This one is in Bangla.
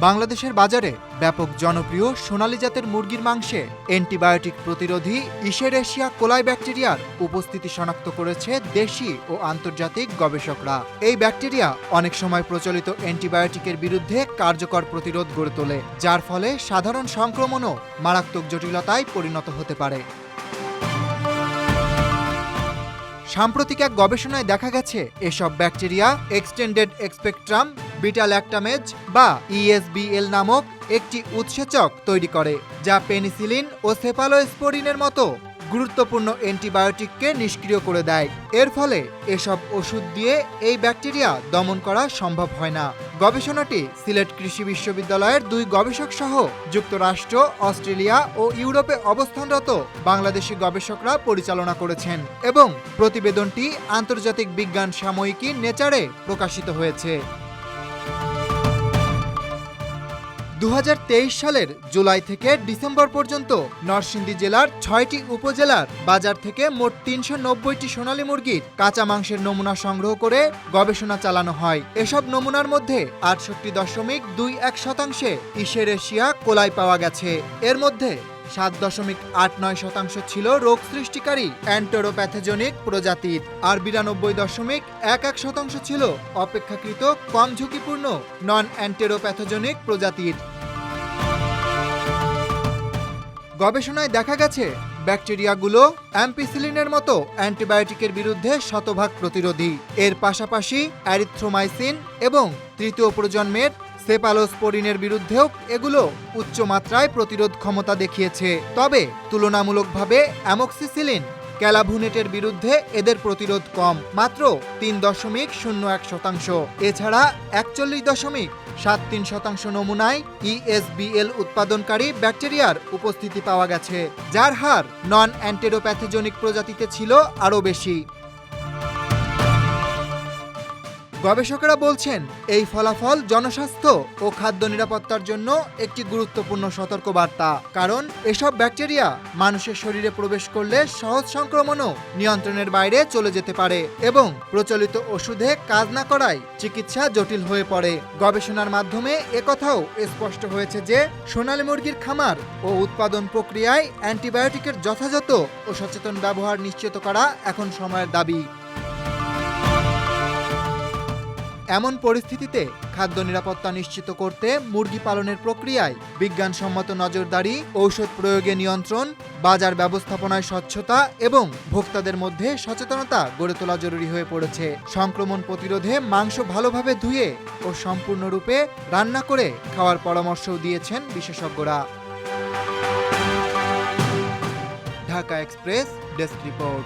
বাংলাদেশের বাজারে ব্যাপক জনপ্রিয় সোনালী জাতের মুরগির মাংসে অ্যান্টিবায়োটিক প্রতিরোধী ইশেরেশিয়া কোলাই ব্যাকটেরিয়ার উপস্থিতি শনাক্ত করেছে দেশি ও আন্তর্জাতিক গবেষকরা। এই ব্যাকটেরিয়া অনেক সময় প্রচলিত অ্যান্টিবায়োটিকের বিরুদ্ধে কার্যকর প্রতিরোধ গড়ে তোলে, যার ফলে সাধারণ সংক্রমণও মারাত্মক জটিলতায় পরিণত হতে পারে। সাম্প্রতিক এক গবেষণায় দেখা গেছে এসব bacteria extended spectrum beta lactamase বা ইএসবিএল নামক একটি উৎসেচক তৈরি করে, যা পেনিসিলিন ও সেফালোস্পোরিনের মতো গুরুত্বপূর্ণ অ্যান্টিবায়োটিককে নিষ্ক্রিয় করে দেয়। এর ফলে এসব ওষুধ দিয়ে এই ব্যাকটেরিয়া দমন করা সম্ভব হয় না। গবেষণাটি সিলেট কৃষি বিশ্ববিদ্যালয়ের 2 গবেষক সহ যুক্তরাষ্ট্র, অস্ট্রেলিয়া ও ইউরোপে অবস্থানরত বাংলাদেশি গবেষকরা পরিচালনা করেছেন এবং প্রতিবেদনটি আন্তর্জাতিক বিজ্ঞান সাময়িকী নেচারে প্রকাশিত হয়েছে। 2023 সালের জুলাই থেকে ডিসেম্বর পর্যন্ত নরসিংদী জেলার 6টি উপজেলার বাজার থেকে মোট 390টি সোনালী মুরগির কাঁচা মাংসের নমুনা সংগ্রহ করে গবেষণা চালানো হয়। এসব নমুনার মধ্যে 68.21% ইশেরেশিয়া কোলাই পাওয়া গেছে। এর মধ্যে 7.89% ছিল রোগ সৃষ্টিকারী এন্টেরোপ্যাথোজেনিক প্রজাতির, আর 92.11% ছিল অপেক্ষাকৃত কম ঝুঁকিপূর্ণ নন এন্টেরোপ্যাথোজেনিক প্রজাতির। গবেষণায় দেখা গেছে ব্যাকটেরিয়াগুলো অ্যাম্পিসিলিনের মতো অ্যান্টিবায়োটিকের বিরুদ্ধে শতভাগ প্রতিরোধী। এর পাশাপাশি অ্যারিথ্রোমাইসিন এবং তৃতীয় প্রজন্মের সেফালোস্পোরিনের বিরুদ্ধেও এগুলো উচ্চ মাত্রায় প্রতিরোধ ক্ষমতা দেখিয়েছে। তবে তুলনামূলকভাবে অ্যামোক্সিসিলিন ক্যালাভুনেটের বিরুদ্ধে এদের প্রতিরোধ কম, মাত্র 3.01%। এছাড়া 41.73% নমুনায় ইএসবিএল উৎপাদনকারী ব্যাকটেরিয়ার উপস্থিতি পাওয়া গেছে, যার হার নন অ্যান্টেরোপ্যাথোজেনিক প্রজাতিতে ছিল আরও বেশি। গবেষকেরা বলছেন, এই ফলাফল জনস্বাস্থ্য ও খাদ্য নিরাপত্তার জন্য একটি গুরুত্বপূর্ণ সতর্কবার্তা, কারণ এসব ব্যাকটেরিয়া মানুষের শরীরে প্রবেশ করলে সহজ সংক্রমণও নিয়ন্ত্রণের বাইরে চলে যেতে পারে এবং প্রচলিত ওষুধে কাজ না করায় চিকিৎসা জটিল হয়ে পড়ে। গবেষণার মাধ্যমে একথাও স্পষ্ট হয়েছে যে সোনালী মুরগির খামার ও উৎপাদন প্রক্রিয়ায় অ্যান্টিবায়োটিকের যথাযথ ও সচেতন ব্যবহার নিশ্চিত করা এখন সময়ের দাবি। এমন পরিস্থিতিতে খাদ্য নিরাপত্তা নিশ্চিত করতে মুরগি পালনের প্রক্রিয়ায় বিজ্ঞানসম্মত নজরদারি, ঔষধ প্রয়োগে নিয়ন্ত্রণ, বাজার ব্যবস্থাপনায় স্বচ্ছতা এবং ভোক্তাদের মধ্যে সচেতনতা গড়ে তোলা জরুরি হয়ে পড়েছে। সংক্রমণ প্রতিরোধে মাংস ভালোভাবে ধুয়ে ও সম্পূর্ণরূপে রান্না করে খাওয়ার পরামর্শও দিয়েছেন বিশেষজ্ঞরা। Dhaka express desk report.